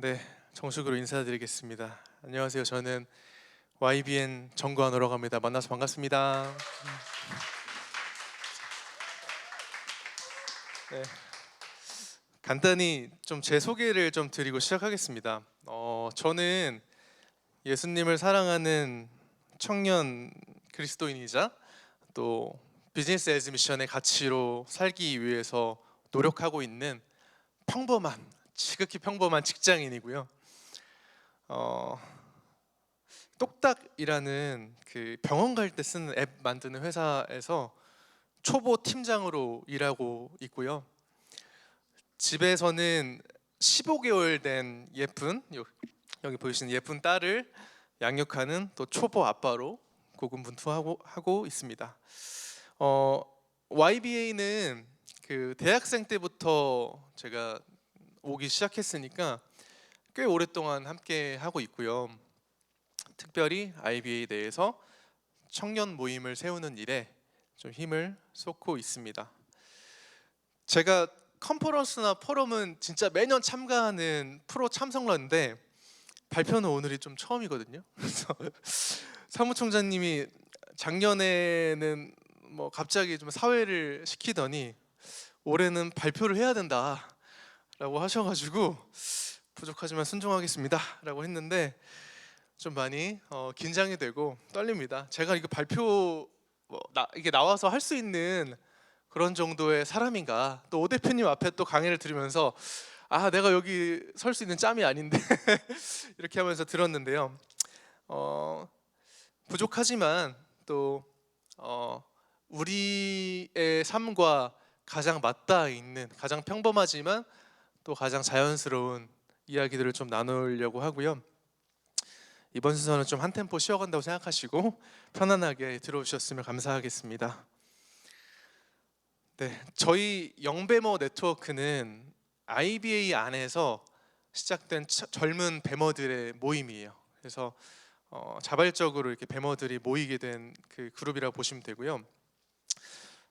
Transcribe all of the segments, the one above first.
네, 정식으로 인사드리겠습니다. 안녕하세요. 저는 YBN 정관호라고 합니다. 만나서 반갑습니다. 네, 간단히 좀 제 소개를 좀 드리고 시작하겠습니다. 저는 예수님을 사랑하는 청년 그리스도인이자 또 비즈니스 에즈 미션의 가치로 살기 위해서 노력하고 있는 평범한, 지극히 평범한 직장인이고요. 어, 똑딱이라는 그 병원 갈 때 쓰는 앱 만드는 회사에서 초보 팀장으로 일하고 있고요. 집에서는 15개월 된 여기 보이시는 예쁜 딸을 양육하는 또 초보 아빠로 고군분투하고 있습니다. YBA는 그 대학생 때부터 제가 오기 시작했으니까 꽤 오랫동안 함께 하고 있고요. 특별히 IBA 내에서 청년 모임을 세우는 일에 좀 힘을 쏟고 있습니다. 제가 컨퍼런스나 포럼은 진짜 매년 참가하는 프로 참석러인데 발표는 오늘이 좀 처음이거든요. 그래서 사무총장님이 작년에는 뭐 갑자기 좀 사회를 시키더니 올해는 발표를 해야 된다라고 하셔가지고 부족하지만 순종하겠습니다라고 했는데 좀 많이 긴장이 되고 떨립니다. 제가 이거 발표 이게 나와서 할 수 있는 그런 정도의 사람인가? 또 오 대표님 앞에 또 강의를 들으면서 내가 여기 설 수 있는 짬이 아닌데 이렇게 하면서 들었는데요. 부족하지만 또 우리의 삶과 가장 맞닿아 있는, 가장 평범하지만 또 가장 자연스러운 이야기들을 좀 나누려고 하고요. 이번 순서는 좀 한 템포 쉬어간다고 생각하시고 편안하게 들어오셨으면 감사하겠습니다. 네, 저희 영배머 네트워크는 IBA 안에서 시작된 젊은 배머들의 모임이에요. 그래서 자발적으로 이렇게 배머들이 모이게 된 그 그룹이라고 보시면 되고요.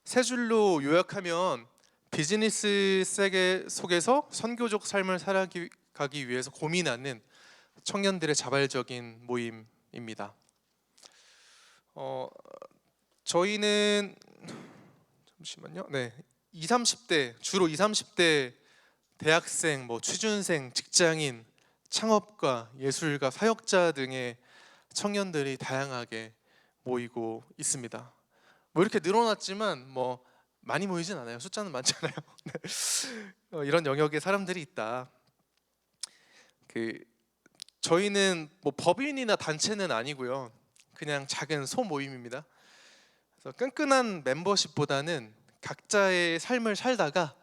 세 줄로 요약하면 비즈니스 세계 속에서 선교적 삶을 살아가기 위해서 고민하는 청년들의 자발적인 모임입니다. 저희는 잠시만요. 네, 20, 30대 주로 20, 30대 대학생, 취준생, 직장인, 창업가, 예술가, 사역자 등의 청년들이 다양하게 모이고 있습니다. 이렇게 늘어났지만 많이 모이진 않아요. 숫자는 많잖아요. 이런 영역의 사람들이 있다. 저희는 법인이나 단체는 아니고요. 그냥 작은 소모임입니다. 그래서 끈끈한 멤버십보다는 각자의 삶을 살다가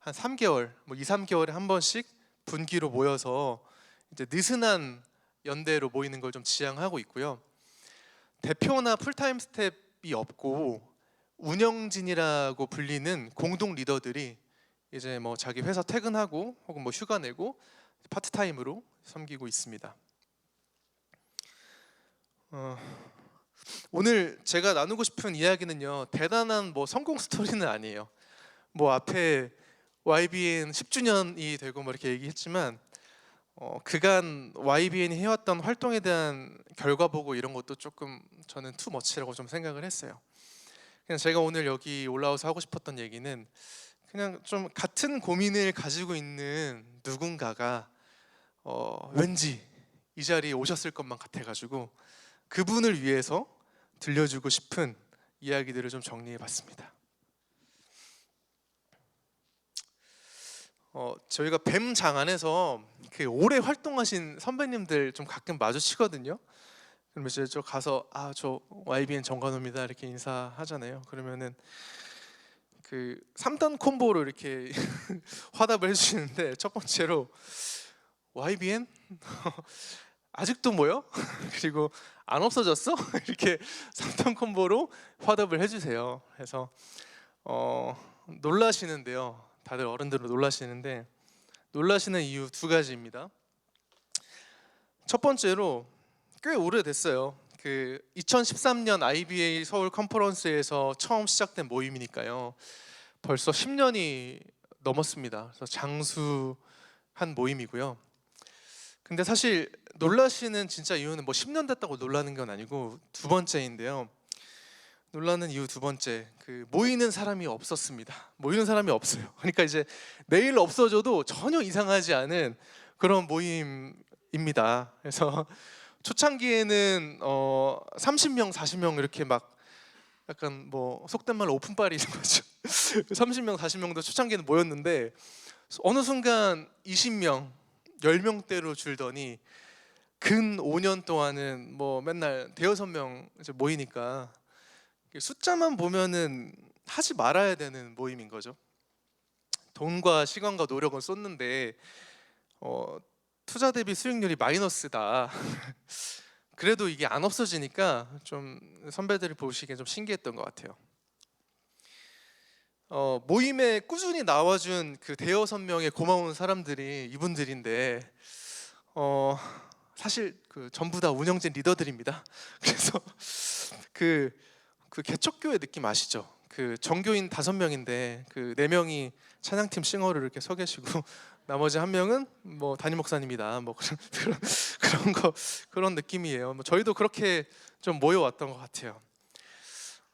한 3개월, 2, 3개월에 한 번씩 분기로 모여서 이제 느슨한 연대로 모이는 걸 좀 지향하고 있고요. 대표나 풀타임 스텝이 없고 운영진이라고 불리는 공동 리더들이 이제 자기 회사 퇴근하고 혹은 휴가 내고 파트타임으로 섬기고 있습니다. 오늘 제가 나누고 싶은 이야기는요, 대단한 성공 스토리는 아니에요. 앞에 YBN 10주년이 되고 이렇게 얘기했지만 그간 YBN이 해왔던 활동에 대한 결과 보고 이런 것도 조금 저는 투머치라고 좀 생각을 했어요. 그냥 제가 오늘 여기 올라와서 하고 싶었던 얘기는 그냥 좀 같은 고민을 가지고 있는 누군가가 왠지 이 자리에 오셨을 것만 같아가지고 그분을 위해서 들려주고 싶은 이야기들을 좀 정리해봤습니다. 저희가 뱀장 안에서 오래 활동하신 선배님들 좀 가끔 마주치거든요. 그러면 이제 저 가서 저 YBN 정관호입니다 이렇게 인사하잖아요. 그러면은 그 3단 콤보로 이렇게 화답을 해주시는데, 첫 번째로 YBN? 아직도 모여? 그리고 안 없어졌어? 이렇게 3단 콤보로 화답을 해주세요. 그래서 놀라시는데요. 다들 어른들은 놀라시는데 놀라시는 이유 두 가지입니다. 첫 번째로 꽤 오래됐어요. 2013년 IBA 서울 컨퍼런스에서 처음 시작된 모임이니까요. 벌써 10년이 넘었습니다. 그래서 장수한 모임이고요. 근데 사실 놀라시는 진짜 이유는 뭐 10년 됐다고 놀라는 건 아니고 두 번째인데요. 놀라는 이유 두 번째, 그 모이는 사람이 없었습니다. 모이는 사람이 없어요. 그러니까 이제 내일 없어져도 전혀 이상하지 않은 그런 모임입니다. 그래서 초창기에는 30명, 40명 이렇게 막 약간 뭐 속된 말로 오픈빨이 있는 거죠. 30명, 40명도 초창기에는 모였는데 어느 순간 20명, 10명대로 줄더니 근 5년 동안은 뭐 맨날 대여섯 명 이제 모이니까 숫자만 보면은 하지 말아야 되는 모임인 거죠. 돈과 시간과 노력을 쏟는데 투자 대비 수익률이 마이너스다. 그래도 이게 안 없어지니까 좀 선배들이 보시기에 좀 신기했던 것 같아요. 모임에 꾸준히 나와준 그 대여섯 명의 고마운 사람들이 이분들인데 사실 그 전부 다 운영진 리더들입니다. 그래서 그 개척교회 느낌 아시죠? 그 정교인 5명인데 그 4명이 찬양팀 싱어를 이렇게 서 계시고 나머지 한 명은 뭐 담임 목사님이다. 뭐 그런 느낌이에요. 뭐 저희도 그렇게 좀 모여왔던 것 같아요.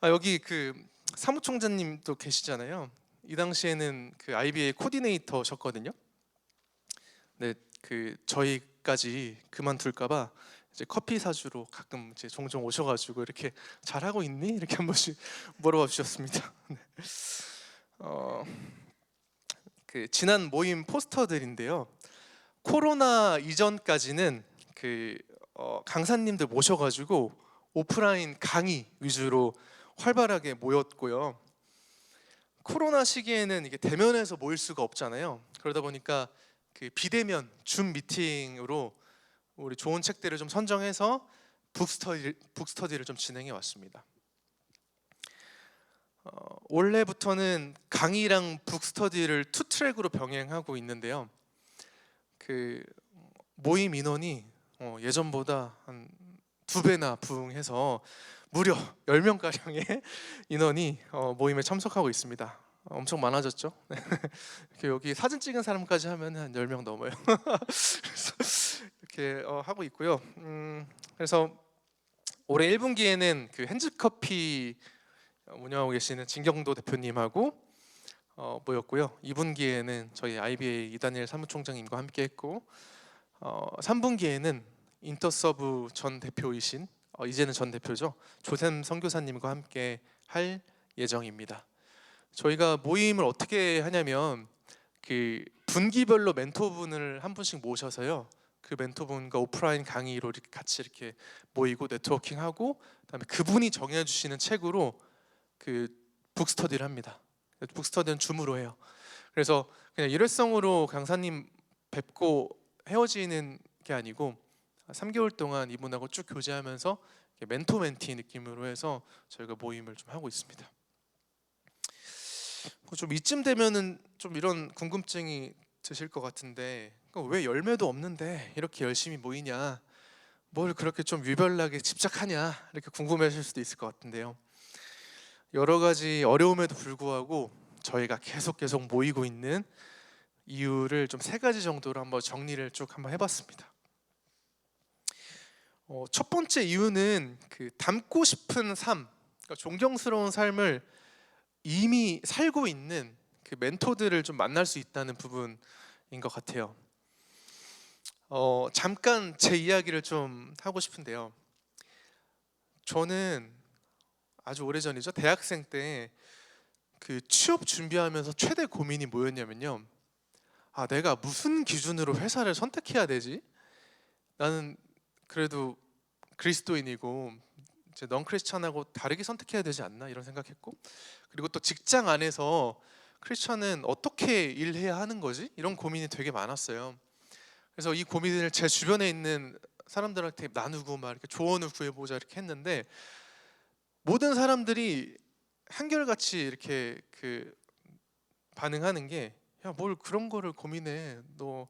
여기 그 사무총장님도 계시잖아요. 이 당시에는 그 IBA 코디네이터셨거든요. 네, 그 저희까지 그만둘까봐 이제 커피 사주로 가끔 이제 종종 오셔가지고 이렇게 잘하고 있니? 이렇게 한 번씩 물어봐 주셨습니다. 네. 그 지난 모임 포스터들인데요. 코로나 이전까지는 그 강사님들 모셔가지고 오프라인 강의 위주로 활발하게 모였고요. 코로나 시기에는 이게 대면에서 모일 수가 없잖아요. 그러다 보니까 그 비대면 줌 미팅으로 우리 좋은 책들을 좀 선정해서 북스터디를 좀 진행해 왔습니다. 올해부터는 강의랑 북스터디를 투 트랙으로 병행하고 있는데요. 그 모임 인원이 예전보다 한 2배나 부응해서 무려 10명가량의 인원이 모임에 참석하고 있습니다. 엄청 많아졌죠? 이렇게 여기 사진 찍은 사람까지 하면 한 10명 넘어요. 그래서 이렇게 하고 있고요. 그래서 올해 1분기에는 그 핸즈커피 운영하고 계시는 진경도 대표님하고 모였고요. 2분기에는 저희 IBA 이다니엘 사무총장님과 함께 했고 3분기에는 인터서브 전 대표이신 이제는 전 대표죠. 조샘 선교사님과 함께 할 예정입니다. 저희가 모임을 어떻게 하냐면 그 분기별로 멘토분을 한 분씩 모셔서요. 그 멘토분과 오프라인 강의로 이렇게 같이 이렇게 모이고 네트워킹하고 그다음에 그분이 정해주시는 책으로 그 북스터디를 합니다. 북스터디는 줌으로 해요. 그래서 그냥 일회성으로 강사님 뵙고 헤어지는 게 아니고 3개월 동안 이분하고 쭉 교제하면서 멘토 멘티 느낌으로 해서 저희가 모임을 좀 하고 있습니다. 좀 이쯤 되면은 좀 이런 궁금증이 드실 것 같은데 왜 열매도 없는데 이렇게 열심히 모이냐, 뭘 그렇게 좀 유별나게 집착하냐 이렇게 궁금해하실 수도 있을 것 같은데요. 여러 가지 어려움에도 불구하고 저희가 계속 모이고 있는 이유를 좀 3가지 정도로 한번 정리를 쭉 한번 해봤습니다. 첫 번째 이유는 그 닮고 싶은 삶, 그러니까 존경스러운 삶을 이미 살고 있는 그 멘토들을 좀 만날 수 있다는 부분인 것 같아요. 잠깐 제 이야기를 좀 하고 싶은데요. 저는 아주 오래전이죠. 대학생 때 그 취업 준비하면서 최대 고민이 뭐였냐면요. 내가 무슨 기준으로 회사를 선택해야 되지? 나는 그래도 그리스도인이고 이제 넌 크리스찬하고 다르게 선택해야 되지 않나 이런 생각했고, 그리고 또 직장 안에서 크리스찬은 어떻게 일해야 하는 거지? 이런 고민이 되게 많았어요. 그래서 이 고민을 제 주변에 있는 사람들한테 나누고 막 이렇게 조언을 구해보자 이렇게 했는데 모든 사람들이 한결같이 이렇게 그 반응하는 게 야, 뭘 그런 거를 고민해. 너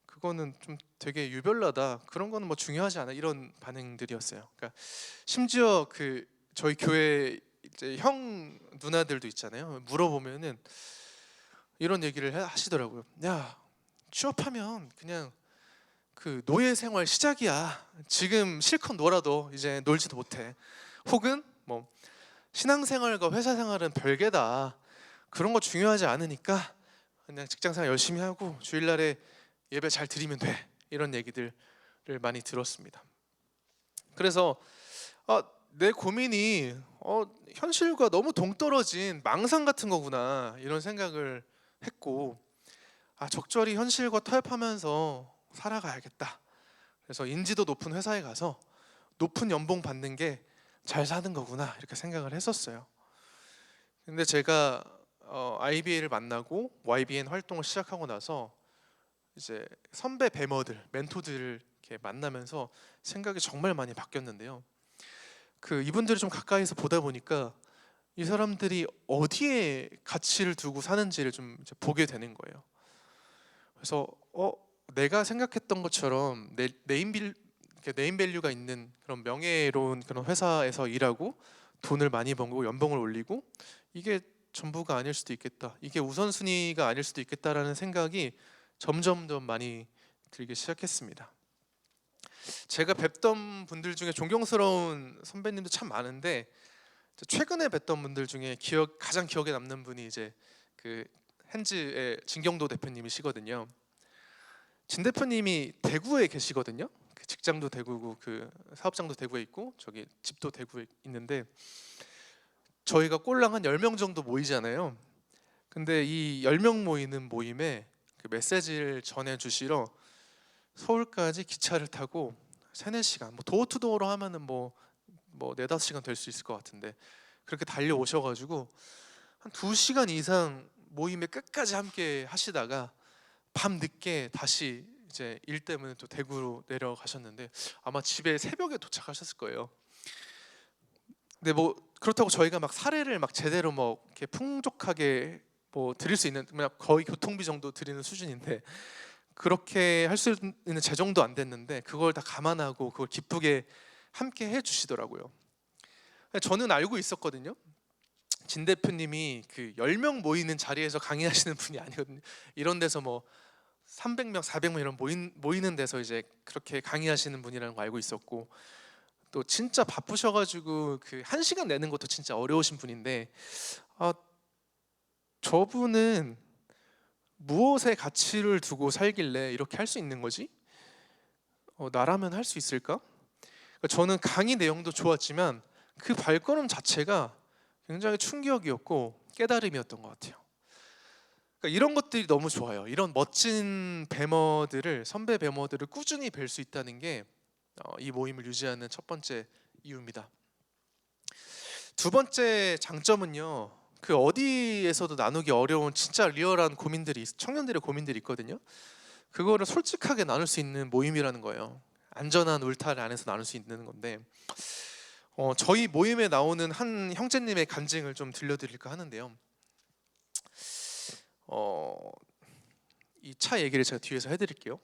그거는 좀 되게 유별나다. 그런 거는 뭐 중요하지 않아. 이런 반응들이었어요. 그러니까 심지어 그 저희 교회 이제 형 누나들도 있잖아요. 물어보면은 이런 얘기를 하시더라고요. 야, 취업하면 그냥 그 노예 생활 시작이야. 지금 실컷 놀아도 이제 놀지도 못해. 혹은 뭐 신앙생활과 회사 생활은 별개다. 그런 거 중요하지 않으니까 그냥 직장생활 열심히 하고 주일날에 예배 잘 드리면 돼. 이런 얘기들을 많이 들었습니다. 그래서 내 고민이 현실과 너무 동떨어진 망상 같은 거구나 이런 생각을 했고, 적절히 현실과 타협하면서 살아가야겠다. 그래서 인지도 높은 회사에 가서 높은 연봉 받는 게 잘 사는 거구나 이렇게 생각을 했었어요. 근데 제가 IBA를 만나고 YBN 활동을 시작하고 나서 이제 선배 배머들, 멘토들을 이렇게 만나면서 생각이 정말 많이 바뀌었는데요. 그 이분들을 좀 가까이서 보다 보니까 이 사람들이 어디에 가치를 두고 사는지를 좀 이제 보게 되는 거예요. 그래서 내가 생각했던 것처럼 네임밸류가 있는 그런 명예로운 그런 회사에서 일하고 돈을 많이 벌고 연봉을 올리고 이게 전부가 아닐 수도 있겠다. 이게 우선순위가 아닐 수도 있겠다라는 생각이 점점 더 많이 들기 시작했습니다. 제가 뵙던 분들 중에 존경스러운 선배님도 참 많은데 최근에 뵀던 분들 중에 가장 기억에 남는 분이 이제 그 핸즈의 진경도 대표님이시거든요. 진 대표님이 대구에 계시거든요. 그 직장도 대구고 그 사업장도 대구에 있고 저기 집도 대구에 있는데 저희가 꼴랑 한 10명 정도 모이잖아요. 근데 이 10명 모이는 모임에 그 메시지를 전해주시러 서울까지 기차를 타고 3-4시간, 뭐 도어투도어로 하면은 뭐 4-5시간 될 수 있을 것 같은데 그렇게 달려오셔가지고 한 2시간 이상 모임에 끝까지 함께 하시다가 밤 늦게 다시 이제 일 때문에 또 대구로 내려가셨는데 아마 집에 새벽에 도착하셨을 거예요. 근데 뭐 그렇다고 저희가 막 사례를 막 제대로 뭐 이렇게 풍족하게 뭐 드릴 수 있는, 그냥 거의 교통비 정도 드리는 수준인데 그렇게 할 수 있는 재정도 안 됐는데 그걸 다 감안하고 그걸 기쁘게 함께 해주시더라고요. 저는 알고 있었거든요. 진 대표님이 그 10명 모이는 자리에서 강의하시는 분이 아니거든요. 이런 데서 뭐 300명, 400명 이런 모이는 데서 이제 그렇게 강의하시는 분이라는 거 알고 있었고, 또 진짜 바쁘셔가지고 그 1시간 내는 것도 진짜 어려우신 분인데 저분은 무엇에 가치를 두고 살길래 이렇게 할 수 있는 거지? 나라면 할 수 있을까? 그러니까 저는 강의 내용도 좋았지만 그 발걸음 자체가 굉장히 충격이었고 깨달음이었던 것 같아요. 그러니까 이런 것들이 너무 좋아요. 이런 멋진 배머들을, 선배 배머들을 꾸준히 뵐 수 있다는 게 이 모임을 유지하는 첫 번째 이유입니다. 두 번째 장점은요, 그 어디에서도 나누기 어려운 진짜 리얼한 고민들이, 청년들의 고민들이 있거든요. 그거를 솔직하게 나눌 수 있는 모임이라는 거예요. 안전한 울타리 안에서 나눌 수 있는 건데 저희 모임에 나오는 한 형제님의 간증을 좀 들려드릴까 하는데요. 이 차 얘기를 제가 뒤에서 해드릴게요.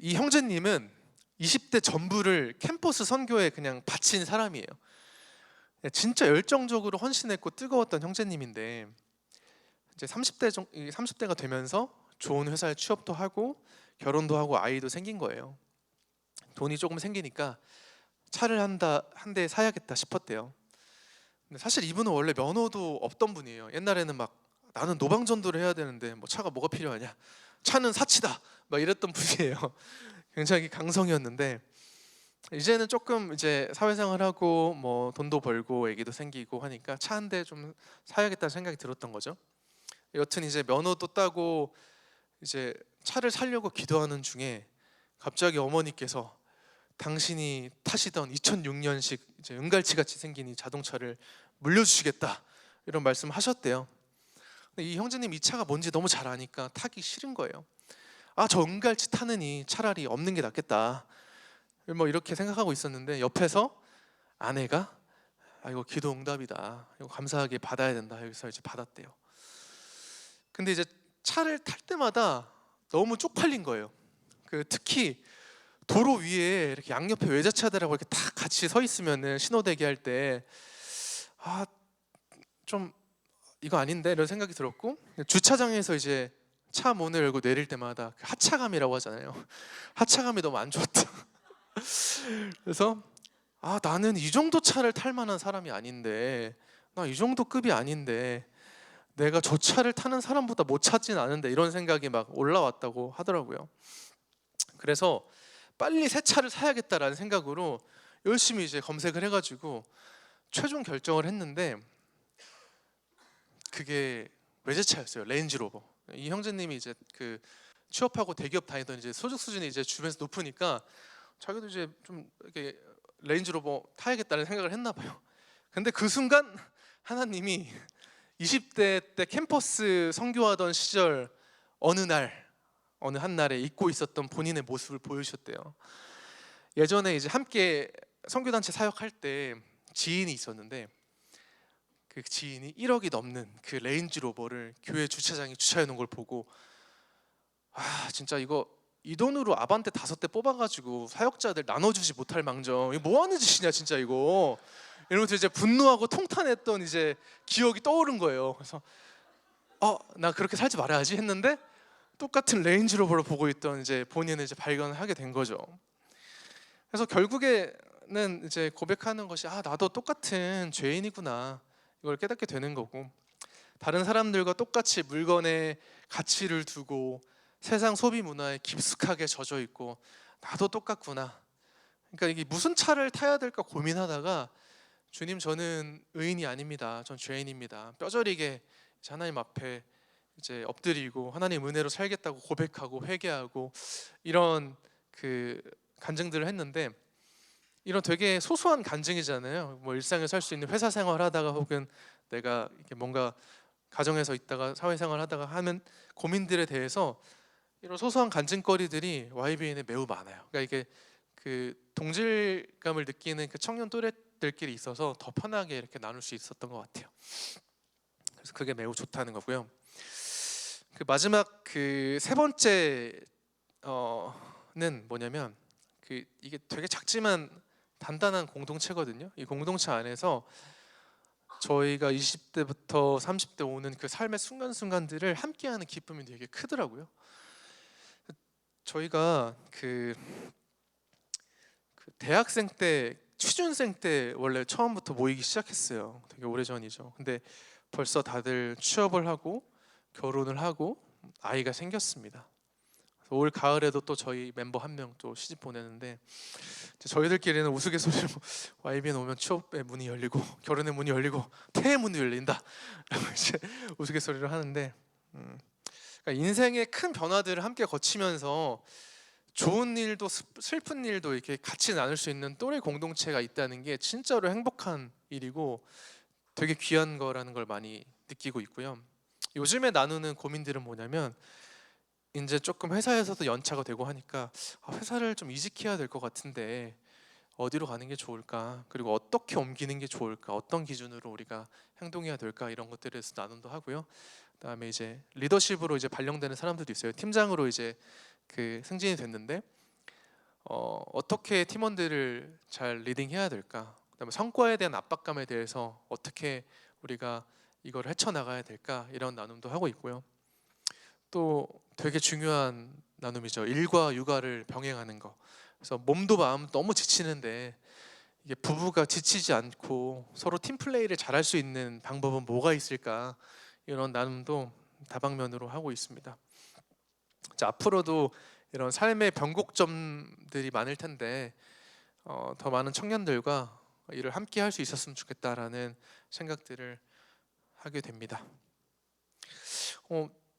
이 형제님은 20대 전부를 캠퍼스 선교에 그냥 바친 사람이에요. 진짜 열정적으로 헌신했고 뜨거웠던 형제님인데 이제 30대가 되면서 좋은 회사에 취업도 하고 결혼도 하고 아이도 생긴 거예요. 돈이 조금 생기니까 차를 한 대 사야겠다 싶었대요. 근데 사실 이분은 원래 면허도 없던 분이에요. 옛날에는 막 나는 노방전도를 해야 되는데 뭐 차가 뭐가 필요하냐, 차는 사치다 막 이랬던 분이에요. 굉장히 강성이었는데 이제는 조금 이제 사회생활하고 뭐 돈도 벌고 애기도 생기고 하니까 차 한 대 좀 사야겠다는 생각이 들었던 거죠. 여튼 이제 면허도 따고 이제 차를 사려고 기도하는 중에 갑자기 어머니께서 당신이 타시던 2006년식 이제 은갈치 같이 생긴 이 자동차를 물려주시겠다 이런 말씀을 하셨대요. 근데 이 형제님 이 차가 뭔지 너무 잘 아니까 타기 싫은 거예요. 저 은갈치 타느니 차라리 없는 게 낫겠다 뭐 이렇게 생각하고 있었는데 옆에서 아내가 이거 기도 응답이다, 이거 감사하게 받아야 된다, 여기서 이제 받았대요. 근데 이제 차를 탈 때마다 너무 쪽팔린 거예요. 특히 도로 위에 이렇게 양옆에 외제차들하고 이렇게 다 같이 서 있으면은 신호 대기할 때 좀 이거 아닌데 이런 생각이 들었고, 주차장에서 이제 차 문을 열고 내릴 때마다 그 하차감이라고 하잖아요. 하차감이 너무 안 좋았다. 그래서 나는 이 정도 차를 탈 만한 사람이 아닌데, 나 이 정도 급이 아닌데 내가 저 차를 타는 사람보다 못 찾진 않은데, 이런 생각이 막 올라왔다고 하더라고요. 그래서 빨리 새 차를 사야겠다라는 생각으로 열심히 이제 검색을 해가지고 최종 결정을 했는데, 그게 외제차였어요. 레인지로버. 이 형제님이 이제 그 취업하고 대기업 다니던 이제 소득 수준이 이제 주변에서 높으니까 자기도 이제 좀 이렇게 레인지로버 타야겠다는 생각을 했나 봐요. 근데 그 순간 하나님이 20대 때 캠퍼스 선교하던 시절 어느 한 날에 잊고 있었던 본인의 모습을 보여주셨대요. 예전에 이제 함께 선교단체 사역할 때 지인이 있었는데, 그 지인이 1억이 넘는 그 레인지로버를 교회 주차장에 주차해 놓은 걸 보고, 진짜 이 돈으로 아반떼 5대 뽑아가지고 사역자들 나눠주지 못할 망정, 이거 뭐 하는 짓이냐 진짜 이거, 이러면서 이제 분노하고 통탄했던 이제 기억이 떠오른 거예요. 그래서 나 그렇게 살지 말아야지 했는데, 똑같은 레인지로버를 보고 있던 이제 본인을 이제 발견을 하게 된 거죠. 그래서 결국에는 이제 고백하는 것이, 나도 똑같은 죄인이구나, 이걸 깨닫게 되는 거고, 다른 사람들과 똑같이 물건에 가치를 두고 세상 소비 문화에 깊숙하게 젖어 있고 나도 똑같구나. 그러니까 이게 무슨 차를 타야 될까 고민하다가, 주님, 저는 의인이 아닙니다. 전 죄인입니다. 뼈저리게 하나님 앞에 이제 엎드리고 하나님 은혜로 살겠다고 고백하고 회개하고 이런 그 간증들을 했는데, 이런 되게 소소한 간증이잖아요. 뭐 일상에서 할 수 있는 회사 생활하다가 혹은 내가 이렇게 뭔가 가정에서 있다가 사회생활 하다가 하는 고민들에 대해서 이런 소소한 간증거리들이 YBN에 매우 많아요. 그러니까 이게 그 동질감을 느끼는 그 청년 또래들끼리 있어서 더 편하게 이렇게 나눌 수 있었던 것 같아요. 그래서 그게 매우 좋다는 거고요. 그 마지막 그 세 번째는 뭐냐면, 이게 되게 작지만 단단한 공동체거든요. 이 공동체 안에서 저희가 20대부터 30대 오는 그 삶의 순간순간들을 함께하는 기쁨이 되게 크더라고요. 저희가 그 대학생 때, 취준생 때 원래 처음부터 모이기 시작했어요. 되게 오래전이죠. 근데 벌써 다들 취업을 하고 결혼을 하고 아이가 생겼습니다. 올 가을에도 또 저희 멤버 한 명 또 시집 보내는데, 저희들끼리는 우스갯소리로 YBN 오면 취업의 문이 열리고 결혼의 문이 열리고 퇴의 문이 열린다 라고 이제 우스갯소리를 하는데, 그러니까 인생의 큰 변화들을 함께 거치면서 좋은 일도 슬픈 일도 이렇게 같이 나눌 수 있는 또래 공동체가 있다는 게 진짜로 행복한 일이고 되게 귀한 거라는 걸 많이 느끼고 있고요. 요즘에 나누는 고민들은 뭐냐면, 이제 조금 회사에서도 연차가 되고 하니까 회사를 좀 이직해야 될 것 같은데 어디로 가는 게 좋을까, 그리고 어떻게 옮기는 게 좋을까, 어떤 기준으로 우리가 행동해야 될까, 이런 것들에 대해서 나눔도 하고요. 그다음에 이제 리더십으로 이제 발령되는 사람들도 있어요. 팀장으로 이제 그 승진이 됐는데 어떻게 팀원들을 잘 리딩해야 될까, 그다음에 성과에 대한 압박감에 대해서 어떻게 우리가 이걸 헤쳐나가야 될까, 이런 나눔도 하고 있고요. 또 되게 중요한 나눔이죠. 일과 육아를 병행하는 거. 그래서 몸도 마음 너무 지치는데 이게 부부가 지치지 않고 서로 팀 플레이를 잘할 수 있는 방법은 뭐가 있을까, 이런 나눔도 다방면으로 하고 있습니다. 자, 앞으로도 이런 삶의 변곡점들이 많을 텐데 더 많은 청년들과 일을 함께 할 수 있었으면 좋겠다라는 생각들을 하게 됩니다.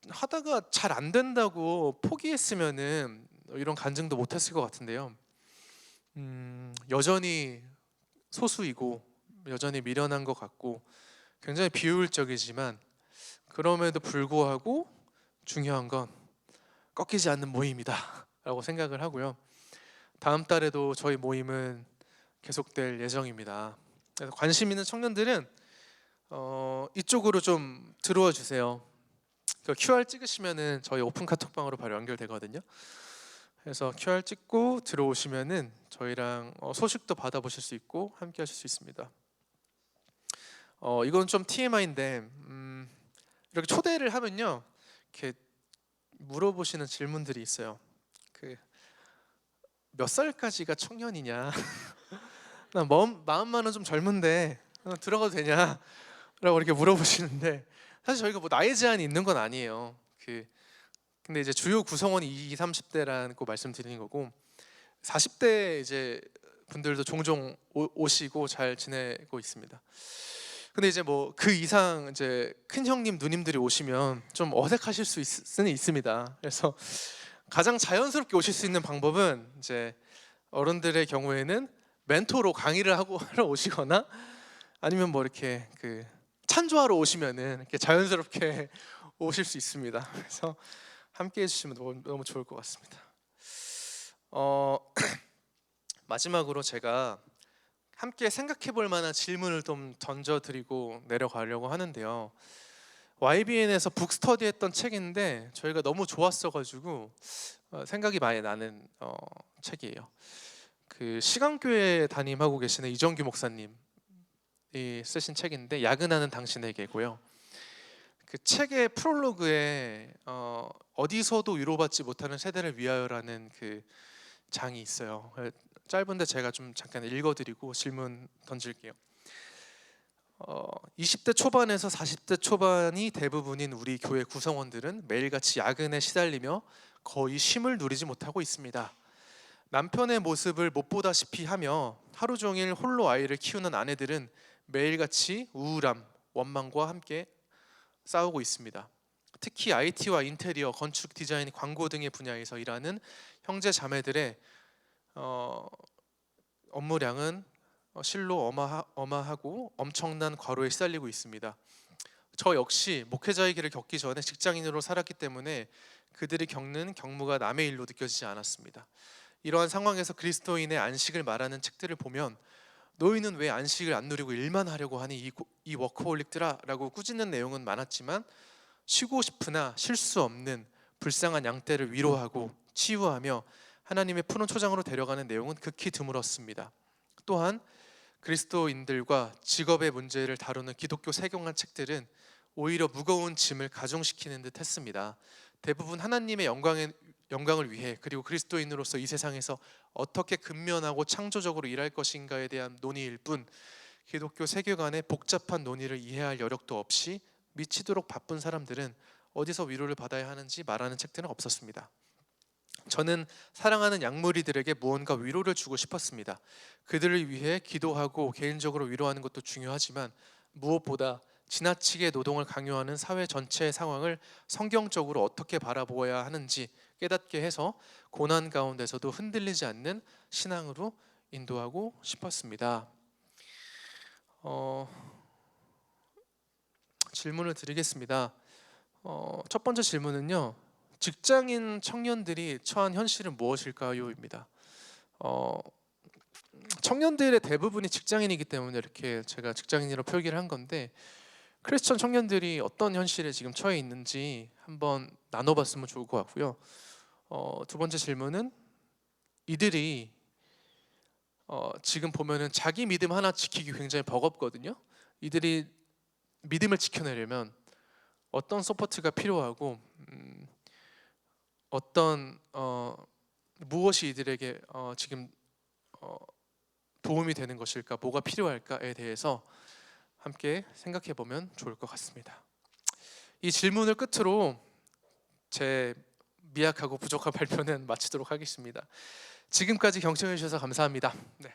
하다가 잘 안 된다고 포기했으면은 이런 간증도 못했을 것 같은데요. 여전히 소수이고 여전히 미련한 것 같고 굉장히 비효율적이지만, 그럼에도 불구하고 중요한 건 꺾이지 않는 모임이다 라고 생각을 하고요. 다음 달에도 저희 모임은 계속될 예정입니다. 그래서 관심 있는 청년들은 이쪽으로 좀 들어와 주세요. 그 QR 찍으시면은 저희 오픈 카톡방으로 바로 연결되거든요. 그래서 QR 찍고 들어오시면은 저희랑 소식도 받아보실 수 있고 함께 하실 수 있습니다. 이건 좀 TMI인데 이렇게 초대를 하면요, 이렇게 물어보시는 질문들이 있어요. 그 몇 살까지가 청년이냐? 나 마음만은 좀 젊은데 들어가도 되냐? 라고 이렇게 물어보시는데, 사실 저희가 뭐 나이 제한이 있는 건 아니에요. 근데 이제 주요 구성원이 20, 30대라고 말씀드리는 거고, 40대 이제 분들도 종종 오시고 잘 지내고 있습니다. 근데 이제 뭐 그 이상 이제 큰 형님 누님들이 오시면 좀 어색하실 수는 있습니다. 그래서 가장 자연스럽게 오실 수 있는 방법은 이제 어른들의 경우에는 멘토로 강의를 하러 오시거나, 아니면 뭐 이렇게 찬조하러 오시면은 이렇게 자연스럽게 오실 수 있습니다. 그래서 함께 해주시면 너무 좋을 것 같습니다. 마지막으로 제가 함께 생각해볼 만한 질문을 좀 던져드리고 내려가려고 하는데요. YBN에서 북스터디했던 책인데 저희가 너무 좋았어가지고 생각이 많이 나는 책이에요. 시간교회 담임하고 계시는 이정규 목사님이 쓰신 책인데, 야근하는 당신에게고요. 그 책의 프롤로그에 어디서도 위로받지 못하는 세대를 위하여라는 그 장이 있어요. 짧은데 제가 좀 잠깐 읽어드리고 질문 던질게요. 20대 초반에서 40대 초반이 대부분인 우리 교회 구성원들은 매일같이 야근에 시달리며 거의 쉼을 누리지 못하고 있습니다. 남편의 모습을 못 보다시피 하며 하루 종일 홀로 아이를 키우는 아내들은 매일같이 우울함, 원망과 함께 싸우고 있습니다. 특히 IT와 인테리어, 건축, 디자인, 광고 등의 분야에서 일하는 형제 자매들의 업무량은 실로 어마하고 엄청난 과로에 시달리고 있습니다. 저 역시 목회자의 길을 겪기 전에 직장인으로 살았기 때문에 그들이 겪는 경무가 남의 일로 느껴지지 않았습니다. 이러한 상황에서 그리스도인의 안식을 말하는 책들을 보면 너희는 왜 안식을 안 누리고 일만 하려고 하니 이 워커홀릭들아 라고 꾸짖는 내용은 많았지만, 쉬고 싶으나 쉴 수 없는 불쌍한 양떼를 위로하고 치유하며 하나님의 푸른 초장으로 데려가는 내용은 극히 드물었습니다. 또한 그리스도인들과 직업의 문제를 다루는 기독교 세경한 책들은 오히려 무거운 짐을 가중시키는 듯 했습니다. 대부분 하나님의 영광을 위해, 그리고 그리스도인으로서 이 세상에서 어떻게 근면하고 창조적으로 일할 것인가에 대한 논의일 뿐, 기독교 세계관의 복잡한 논의를 이해할 여력도 없이 미치도록 바쁜 사람들은 어디서 위로를 받아야 하는지 말하는 책들은 없었습니다. 저는 사랑하는 양무리들에게 무언가 위로를 주고 싶었습니다. 그들을 위해 기도하고 개인적으로 위로하는 것도 중요하지만, 무엇보다 지나치게 노동을 강요하는 사회 전체의 상황을 성경적으로 어떻게 바라보아야 하는지 깨닫게 해서 고난 가운데서도 흔들리지 않는 신앙으로 인도하고 싶었습니다. 질문을 드리겠습니다. 첫 번째 질문은요, 직장인 청년들이 처한 현실은 무엇일까요? 입니다. 청년들의 대부분이 직장인이기 때문에 이렇게 제가 직장인으로 표기를 한 건데, 크리스천 청년들이 어떤 현실에 지금 처해 있는지 한번 나눠봤으면 좋을 것 같고요. 두 번째 질문은, 이들이 지금 보면은 자기 믿음 하나 지키기 굉장히 버겁거든요. 이들이 믿음을 지켜내려면 어떤 서포트가 필요하고, 어떤 무엇이 이들에게 지금 도움이 되는 것일까, 뭐가 필요할까에 대해서 함께 생각해 보면 좋을 것 같습니다. 이 질문을 끝으로 제 미약하고 부족한 발표는 마치도록 하겠습니다. 지금까지 경청해 주셔서 감사합니다. 네.